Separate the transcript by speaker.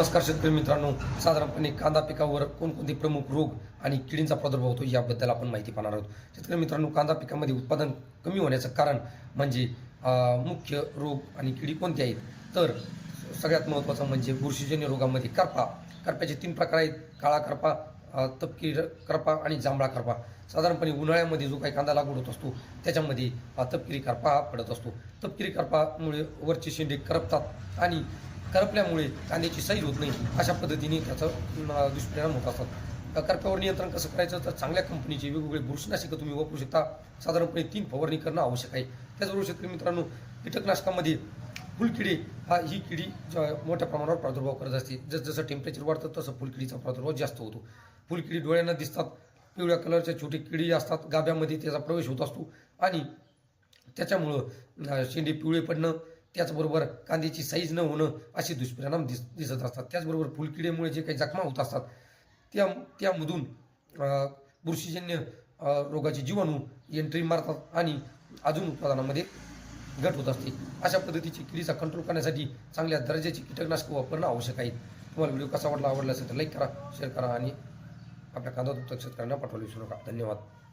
Speaker 1: नमस्कार शेतकरी मित्रांनो, साधारणपणे कांदा पिकावर कोणकोणते प्रमुख रोग आणि किडींचा प्रादुर्भाव होतो याबद्दल आपण माहिती पाहणार आहोत. शेतकरी मित्रांनो, कांदा पिकामध्ये उत्पादन कमी होण्याचं कारण म्हणजे मुख्य रोग आणि किडी कोणत्या आहेत? तर सगळ्यात महत्त्वाचं म्हणजे बुरशीजन्य रोगामध्ये करप्याचे 3 प्रकार आहेत: काळा करपा, तपकिरी करपा आणि जांभळा करपा. साधारणपणे उन्हाळ्यामध्ये जो काही कांदा लागवड होत असतो त्याच्यामध्ये तपकिरी करपा हा पडत असतो. तपकिरी करपामुळे वरचे शेंडे करपतात आणि करपल्यामुळे कांद्याची साईज होत नाही. अशा पद्धतीने त्याचा दुष्परिणाम होत असतात. करप्यावर नियंत्रण कसं करायचं? तर चांगल्या कंपनीचे वेगवेगळे बुरशीनाशकं तुम्ही वापरू शकता. साधारणपणे 3 फवारणी करणं आवश्यक आहे. त्याचबरोबर शेतकरी मित्रांनो, कीटकनाशकामध्ये फुलकिडी ही किडी मोठ्या प्रमाणावर प्रादुर्भाव करत असते. जसं टेम्परेचर वाढतं तसं फुलकिडीचा प्रादुर्भाव जास्त होतो. फुलकिडी डोळ्यांना दिसतात, पिवळ्या कलरच्या छोटी किडी असतात, गाभ्यामध्ये त्याचा प्रवेश होत असतो आणि त्याच्यामुळं शेंडे पिवळे पडणं, त्याचबरोबर कांद्याची साईज न होणं असे दुष्परिणाम दिसत असतात. त्याचबरोबर फुलकिडीमुळे जे काही जखमा होत असतात त्यामधून बुरशीजन्य रोगाचे जीवाणू एंट्री मारतात आणि अजून उत्पादनामध्ये घट होत असते. अशा पद्धतीची किडीचा कंट्रोल करण्यासाठी चांगल्या दर्जाची कीटकनाशकं वापरणं आवश्यक आहे. तुम्हाला व्हिडिओ कसा आवडला असेल तर लाईक करा, शेअर करा आणि आपल्या कांदा उत्पादक शेतकऱ्यांना पाठवायला विसरू नका. धन्यवाद.